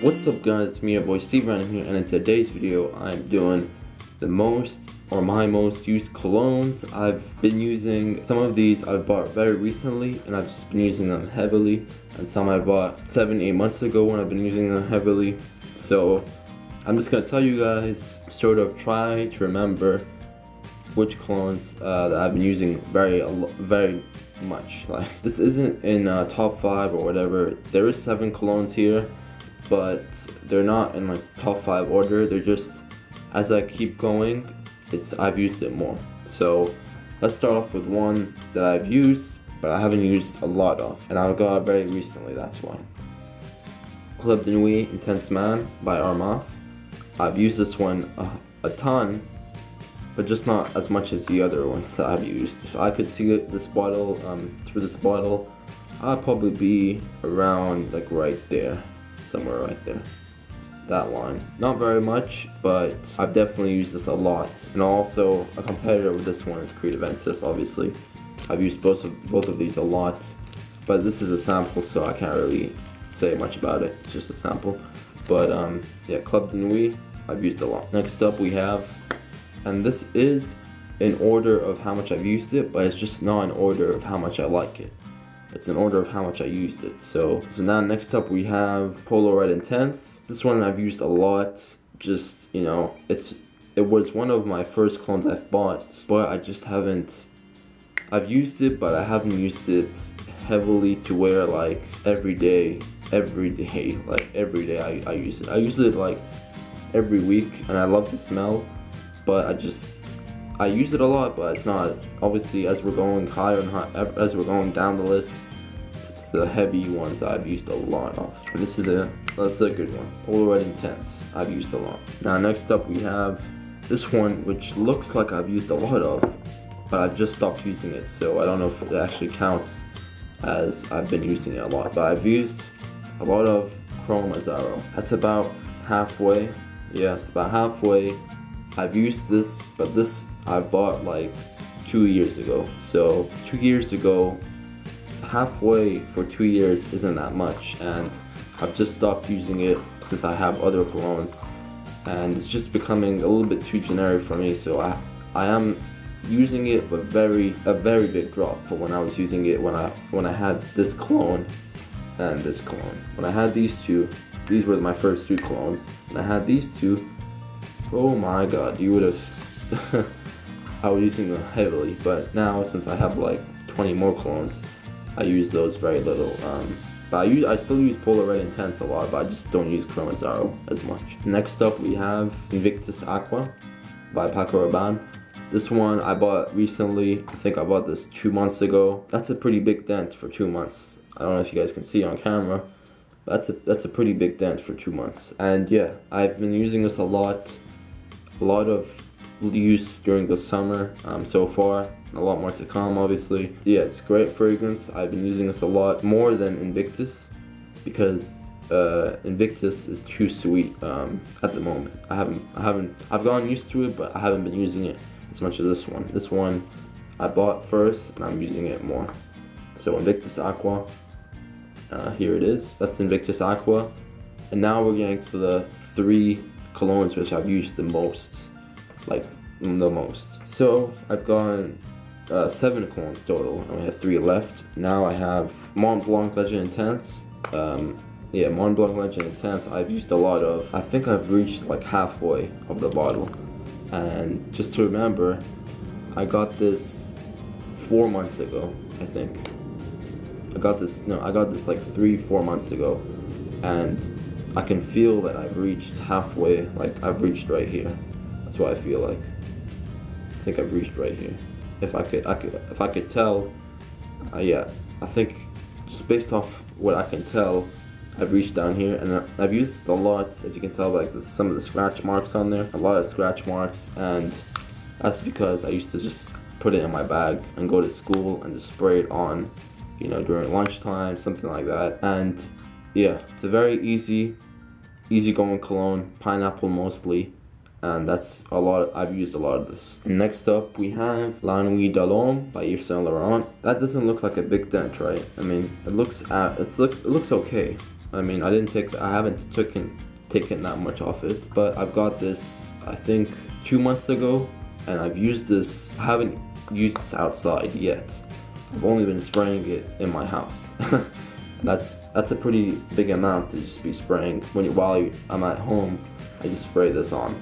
What's up guys, it's me your boy SteveRandom here, and in today's video I'm doing the most or my most used colognes. I've been using some of these I bought very recently and I've just been using them heavily, and some I bought 7-8 months ago when I've been using them heavily. So I'm just gonna tell you guys, sort of try to remember which colognes that I've been using very much. Like, this isn't in top 5 or whatever. There is 7 colognes here, but they're not in like top 5 order. They're just, as I keep going, I've used it more. So let's start off with one that I've used but I haven't used a lot of, and I got it very recently, that's why. Club de Nuit Intense Man by Armaf. I've used this one a ton, but just not as much as the other ones that I've used. If I could see this bottle through this bottle, I'd probably be around like right there, somewhere right there, that line. Not very much, but I've definitely used this a lot. And also a competitor with this one is Creed Aventus. Obviously I've used both of these a lot, but this is a sample, so I can't really say much about it. It's just a sample. But yeah, Club de Nuit I've used a lot. Next up we have, and this is in order of how much I've used it, but it's just not in order of how much I like it. It's in order of how much I used it. So now next up we have Polo Red Intense. This one I've used a lot. Just, you know, it was one of my first clones I've bought, but I just haven't, I've used it, but I haven't used it heavily to wear like every day, I use it. I use it like every week, and I love the smell, but I use it a lot, but it's not, obviously as we're going higher and higher, as we're going down the list, it's the heavy ones that I've used a lot of. And that's a good one. Polo Red Intense, I've used a lot. Now next up we have this one, which looks like I've used a lot of, but I've just stopped using it, so I don't know if it actually counts as I've been using it a lot. But I've used a lot of Chrome Azzaro. That's about halfway. Yeah, it's about halfway. I've used this, but this I bought like 2 years ago. So 2 years ago, halfway for 2 years isn't that much, and I've just stopped using it since I have other colognes, and it's just becoming a little bit too generic for me. So I am using it, but a very big drop for when I was using it when I had this cologne and this cologne. When I had these two, these were my first 2 colognes, and I had these two. Oh my god, you would have I was using them heavily, but now since I have like 20 more colognes, I use those very little. But I still use Polo Red Intense a lot, but I just don't use Chrome Azzaro as much. Next up we have Invictus Aqua by Paco Rabanne. This one I bought recently. I think I bought this 2 months ago. That's a pretty big dent for 2 months. I don't know if you guys can see on camera. That's a pretty big dent for 2 months. And yeah, I've been using this a lot of use during the summer so far, and a lot more to come, obviously. Yeah, it's great fragrance. I've been using this a lot more than Invictus, because Invictus is too sweet at the moment. I've gotten used to it, but I haven't been using it as much as this one. This one I bought first and I'm using it more. So Invictus Aqua, here it is. That's Invictus Aqua. And now we're getting to the 3 colognes which I've used the most, like the most. So I've gone 7 colognes total, and I have 3 left. Now I have Mont Blanc Legend Intense. Yeah, Mont Blanc Legend Intense I've used a lot of. I think I've reached like halfway of the bottle. And just to remember, I got this 4 months ago, I think. I got this like 3-4 months ago, and I can feel that I've reached halfway, like I've reached right here. That's what I feel like. I think I've reached right here. If I could tell, yeah, I think just based off what I can tell, I've reached down here, and I've used this a lot. As you can tell, like some of the scratch marks on there, a lot of scratch marks, and that's because I used to just put it in my bag and go to school and just spray it on, you know, during lunchtime, something like that. And yeah, it's a very easy-going cologne, pineapple mostly, and that's a lot. I've used a lot of this. Next up we have La Nuit de l'Homme by Yves Saint Laurent. That doesn't look like a big dent, right? I mean, it looks okay. I mean, I haven't taken that much off it, but I've got this, I think 2 months ago, and I've used this. I haven't used this outside yet. I've only been spraying it in my house. That's a pretty big amount to just be spraying while I'm at home. I just spray this on.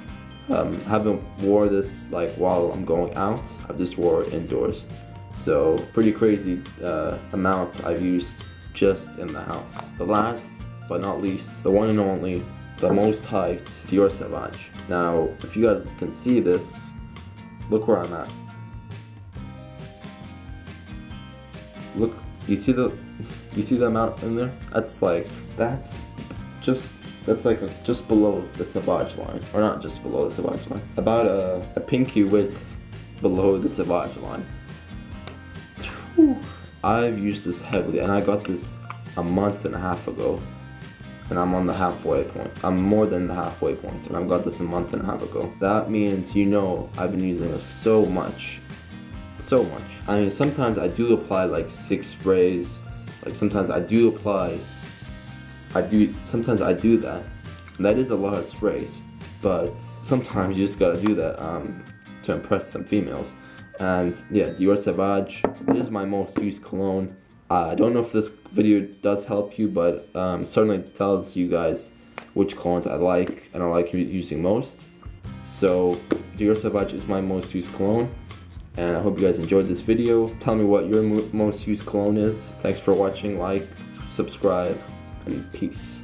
Haven't wore this like while I'm going out. I've just wore it indoors. So pretty crazy amount I've used just in the house. The last but not least, the one and only, the most hyped Dior Sauvage. Now, if you guys can see this, look where I'm at. Look, you see the amount in there? That's just below the Sauvage line, or not just below the Sauvage line, about a pinky width below the Sauvage line. Whew. I've used this heavily, and I got this a month and a half ago, and I'm on the halfway point. I'm more than the halfway point, and I've got this a month and a half ago. That means, you know, I've been using this so much. I mean, sometimes I do apply like 6 sprays. Like sometimes I do that. And that is a lot of sprays, but sometimes you just gotta do that to impress some females. And yeah, Dior Sauvage is my most used cologne. I don't know if this video does help you, but certainly tells you guys which colognes I like and I like using most. So Dior Sauvage is my most used cologne, and I hope you guys enjoyed this video. Tell me what your most used cologne is. Thanks for watching, like, subscribe, and peace.